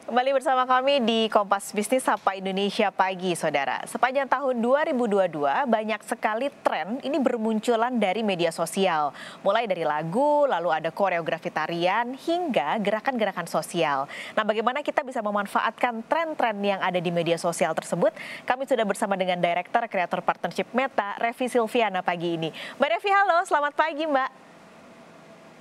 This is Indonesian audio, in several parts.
Kembali bersama kami di Kompas Bisnis Sapa Indonesia Pagi, Saudara. Sepanjang tahun 2022, banyak sekali tren ini bermunculan dari media sosial. Mulai dari lagu, lalu ada koreografi tarian, hingga gerakan-gerakan sosial. Nah, bagaimana kita bisa memanfaatkan tren-tren yang ada di media sosial tersebut? Kami sudah bersama dengan Director Creator Partnership Meta, Revi Silviana pagi ini. Mbak Revi, halo, selamat pagi Mbak.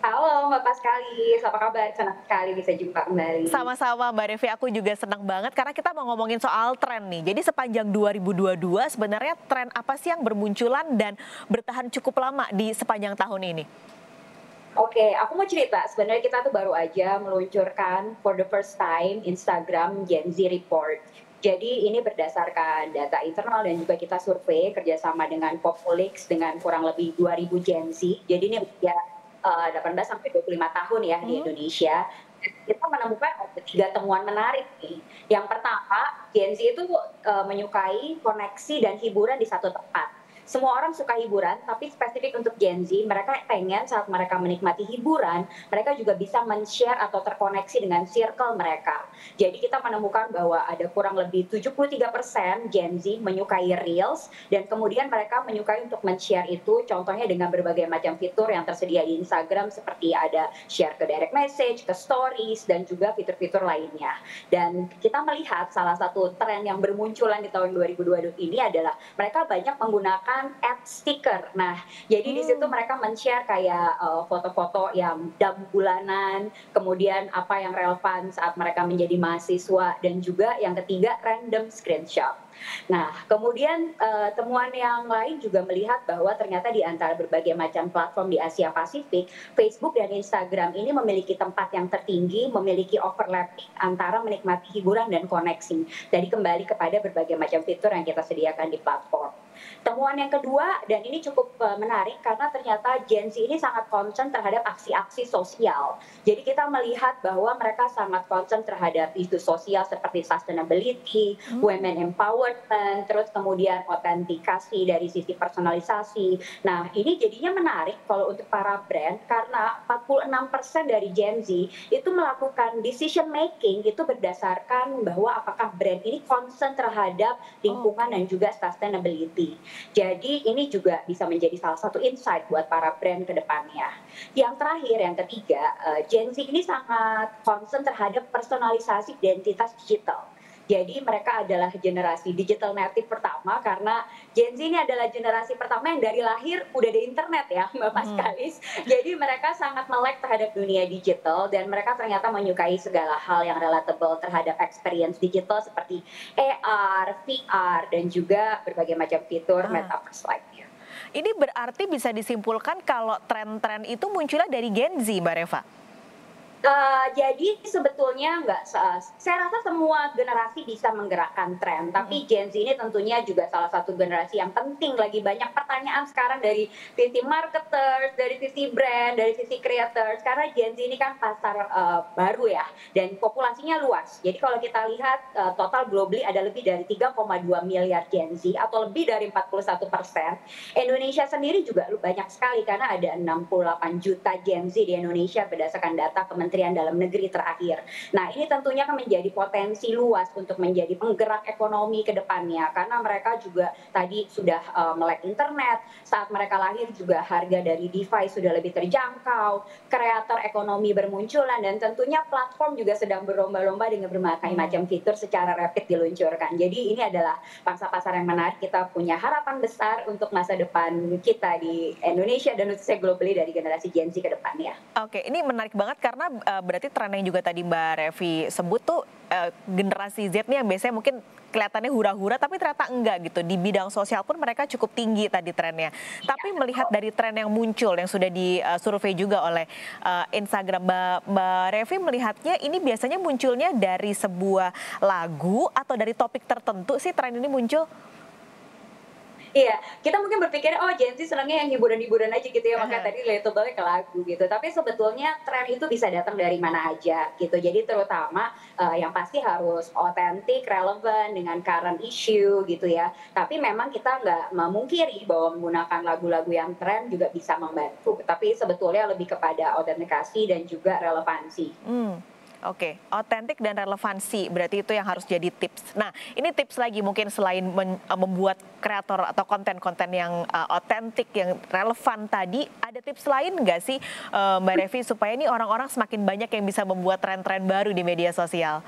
Halo Mbak Paskali, apa kabar? Senang sekali bisa jumpa kembali. Sama-sama Mbak Revi, aku juga senang banget karena kita mau ngomongin soal tren nih. Jadi sepanjang 2022 sebenarnya tren apa sih yang bermunculan dan bertahan cukup lama di sepanjang tahun ini? Oke, aku mau cerita, sebenarnya kita tuh baru aja meluncurkan for the first time Instagram Gen Z Report. Jadi ini berdasarkan data internal dan juga kita survei kerjasama dengan Populix dengan kurang lebih 2.000 Gen Z. Jadi ini usia 18 sampai 25 tahun ya di Mhm. Indonesia. Kita menemukan ada 3 temuan menarik nih. Yang pertama, Gen Z itu menyukai koneksi dan hiburan di satu tempat. Semua orang suka hiburan, tapi spesifik untuk Gen Z, mereka pengen saat mereka menikmati hiburan, mereka juga bisa men-share atau terkoneksi dengan circle mereka. Jadi kita menemukan bahwa ada kurang lebih 73% Gen Z menyukai Reels, dan kemudian mereka menyukai untuk men-share itu, contohnya dengan berbagai macam fitur yang tersedia di Instagram, seperti ada share ke direct message, ke stories, dan juga fitur-fitur lainnya. Dan kita melihat salah satu tren yang bermunculan di tahun 2022 ini adalah mereka banyak menggunakan ad stiker. Nah, jadi di situ Hmm. mereka men-share kayak foto-foto yang dump bulanan, kemudian apa yang relevan saat mereka menjadi mahasiswa, dan juga yang ketiga random screenshot. Nah, kemudian temuan yang lain juga melihat bahwa ternyata di antara berbagai macam platform di Asia Pasifik, Facebook dan Instagram ini memiliki tempat yang tertinggi, memiliki overlapping antara menikmati hiburan dan koneksi. Jadi kembali kepada berbagai macam fitur yang kita sediakan di platform. Temuan yang kedua, dan ini cukup menarik karena ternyata Gen Z ini sangat concern terhadap aksi-aksi sosial. Jadi kita melihat bahwa mereka sangat concern terhadap isu sosial seperti sustainability, Hmm. women empowerment, terus kemudian autentikasi dari sisi personalisasi. Nah, ini jadinya menarik kalau untuk para brand karena 46% dari Gen Z itu melakukan decision making itu berdasarkan bahwa apakah brand ini concern terhadap lingkungan dan Oke. juga sustainability. Jadi ini juga bisa menjadi salah satu insight buat para brand ke depannya. Yang terakhir, yang ketiga, Gen Z ini sangat concern terhadap personalisasi identitas digital. Jadi mereka adalah generasi digital native pertama karena Gen Z ini adalah generasi pertama yang dari lahir udah ada internet ya Mbak Mhm. Paskalis. Jadi mereka sangat melek terhadap dunia digital dan mereka ternyata menyukai segala hal yang relatable terhadap experience digital seperti AR, VR, dan juga berbagai macam fitur Ah, metaverse lainnya. ini berarti bisa disimpulkan kalau tren-tren itu munculnya dari Gen Z, Mbak Reva? Jadi sebetulnya nggak saya rasa semua generasi bisa menggerakkan tren, Mhm. tapi Gen Z ini tentunya juga salah satu generasi yang penting. Lagi banyak pertanyaan sekarang dari sisi marketers, dari sisi brand, dari sisi creators, karena Gen Z ini kan pasar, baru ya, dan populasinya luas. Jadi kalau kita lihat, total globally ada lebih dari 3,2 miliar Gen Z atau lebih dari 41%. Indonesia sendiri juga banyak sekali karena ada 68 juta Gen Z di Indonesia berdasarkan data Kementerian Dalam Negeri terakhir. Nah, ini tentunya akan menjadi potensi luas untuk menjadi penggerak ekonomi ke depannya karena mereka juga tadi sudah melek internet, saat mereka lahir juga harga dari device sudah lebih terjangkau, kreator ekonomi bermunculan dan tentunya platform juga sedang berlomba-lomba dengan berbagai Hmm. macam fitur secara rapid diluncurkan. Jadi ini adalah pangsa pasar yang menarik, kita punya harapan besar untuk masa depan kita di Indonesia dan khususnya globally dari generasi Gen Z ke depannya. Oke, ini menarik banget karena, berarti tren yang juga tadi Mbak Revi sebut tuh, generasi Z nih yang biasanya mungkin kelihatannya hura-hura tapi ternyata enggak gitu, di bidang sosial pun mereka cukup tinggi tadi trennya. Iya, Tapi melihat betul. dari tren yang muncul yang sudah disurvei juga oleh, Instagram, Mbak Revi melihatnya ini biasanya munculnya dari sebuah lagu atau dari topik tertentu sih tren ini muncul? Iya, kita mungkin berpikir, oh Gen Z senangnya yang hiburan-hiburan aja gitu ya, makanya tadi relatable ke lagu gitu. Tapi sebetulnya tren itu bisa datang dari mana aja gitu. Jadi terutama yang pasti harus otentik, relevan dengan current issue gitu ya. Tapi memang kita nggak memungkiri bahwa menggunakan lagu-lagu yang tren juga bisa membantu. Tapi sebetulnya lebih kepada autentikasi dan juga relevansi. Hmm. Oke, otentik dan relevansi berarti itu yang harus jadi tips. Nah, ini tips lagi mungkin selain membuat kreator atau konten-konten yang otentik, yang relevan tadi, ada tips lain nggak sih Mbak Revi supaya ini orang-orang semakin banyak yang bisa membuat tren-tren baru di media sosial?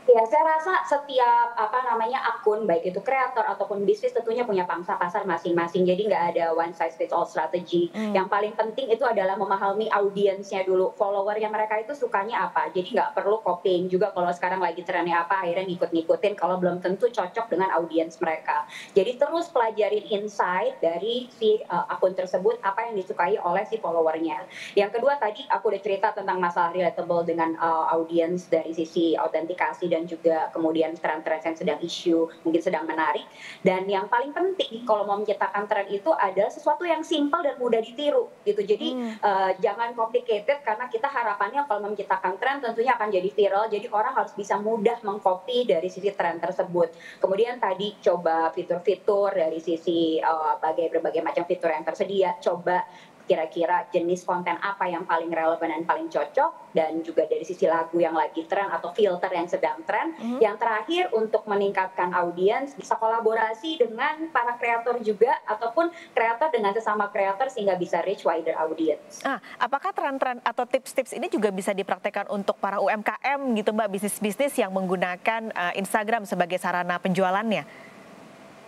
Ya, saya rasa setiap akun baik itu kreator ataupun bisnis tentunya punya pangsa pasar masing-masing. Jadi nggak ada one size fits all strategy. Yang paling penting itu adalah memahami audiensnya dulu, followernya mereka itu sukanya apa. Jadi nggak perlu copying juga kalau sekarang lagi trennya apa, akhirnya ngikut-ngikutin kalau belum tentu cocok dengan audiens mereka. Jadi terus pelajarin insight dari si akun tersebut, apa yang disukai oleh si followernya. Yang kedua tadi aku udah cerita tentang masalah relatable dengan audiens dari sisi autentikasi dan juga kemudian tren-tren yang sedang isu, mungkin sedang menarik. Dan yang paling penting kalau mau menciptakan tren itu ada sesuatu yang simpel dan mudah ditiru gitu. Jadi jangan complicated karena kita harapannya kalau mau menciptakan tren tentunya akan jadi viral. Jadi orang harus bisa mudah mengcopy dari sisi tren tersebut. Kemudian tadi coba fitur-fitur dari sisi berbagai macam fitur yang tersedia, coba kira-kira jenis konten apa yang paling relevan dan paling cocok, dan juga dari sisi lagu yang lagi tren atau filter yang sedang tren. Yang terakhir untuk meningkatkan audiens bisa kolaborasi dengan para kreator juga ataupun kreator dengan sesama kreator sehingga bisa reach wider audience. Apakah tren-tren atau tips-tips ini juga bisa dipraktekkan untuk para UMKM gitu Mbak, bisnis-bisnis yang menggunakan Instagram sebagai sarana penjualannya?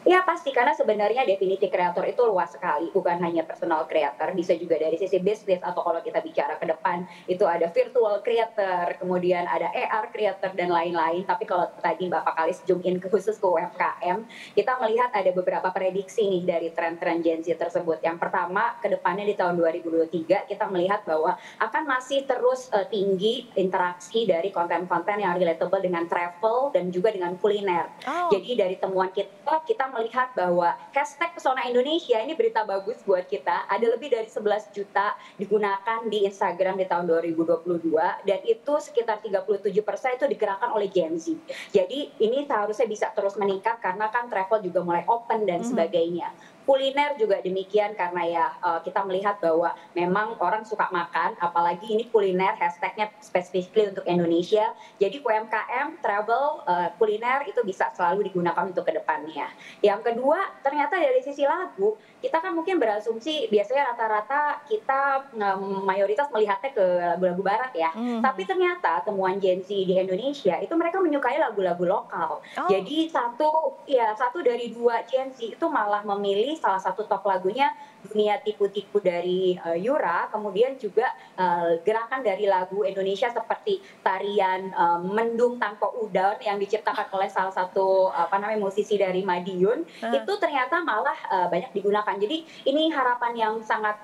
Ya pasti, karena sebenarnya definisi kreator itu luas sekali, bukan hanya personal creator, bisa juga dari sisi bisnis atau kalau kita bicara ke depan itu ada virtual creator, kemudian ada AR creator dan lain-lain. Tapi kalau tadi Mbak Pakalis zoom in khusus ke UMKM, kita melihat ada beberapa prediksi nih dari tren-tren Gen Z tersebut. Yang pertama, ke depannya di tahun 2023 kita melihat bahwa akan masih terus tinggi interaksi dari konten-konten yang relatable dengan travel dan juga dengan kuliner. Jadi dari temuan kita melihat bahwa hashtag Pesona Indonesia ini berita bagus buat kita. Ada lebih dari 11 juta digunakan di Instagram di tahun 2022 dan itu sekitar 37% itu digerakkan oleh Gen Z. Jadi ini seharusnya bisa terus meningkat karena kan travel juga mulai open dan sebagainya. Kuliner juga demikian karena ya kita melihat bahwa memang orang suka makan, apalagi ini kuliner hashtagnya specifically untuk Indonesia. Jadi UMKM, travel, kuliner itu bisa selalu digunakan untuk kedepannya. Yang kedua, ternyata dari sisi lagu, kita kan mungkin berasumsi biasanya rata-rata kita mayoritas melihatnya ke lagu-lagu barat ya. Tapi ternyata temuan Gen Z di Indonesia itu mereka menyukai lagu-lagu lokal. Jadi satu dari dua Gen Z itu malah memilih salah satu top lagunya Dunia Tipu-Tipu dari Yura, kemudian juga gerakan dari lagu Indonesia seperti tarian Mendung Tanpa Udang yang diciptakan oleh salah satu musisi dari Madiun, itu ternyata malah banyak digunakan. Jadi ini harapan yang sangat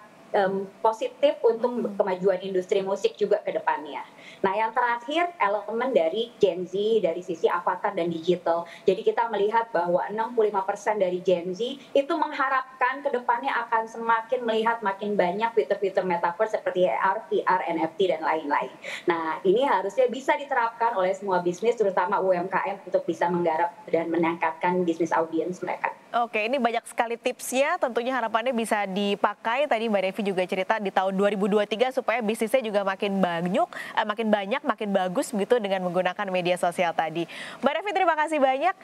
positif untuk kemajuan industri musik juga ke depannya. Nah, yang terakhir elemen dari Gen Z dari sisi avatar dan digital. Jadi kita melihat bahwa 65% dari Gen Z itu mengharapkan ke depannya akan semakin melihat makin banyak fitur-fitur metaverse seperti AR, VR, NFT dan lain-lain. Nah, ini harusnya bisa diterapkan oleh semua bisnis terutama UMKM untuk bisa menggarap dan meningkatkan bisnis audiens mereka. Oke, ini banyak sekali tipsnya, tentunya harapannya bisa dipakai. Tadi Mbak Revi juga cerita di tahun 2023 supaya bisnisnya juga makin banyak, makin bagus begitu dengan menggunakan media sosial tadi. Mbak Revi terima kasih banyak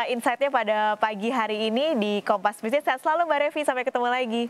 insight-nya pada pagi hari ini di Kompas Bisnis. Sehat selalu Mbak Revi, sampai ketemu lagi.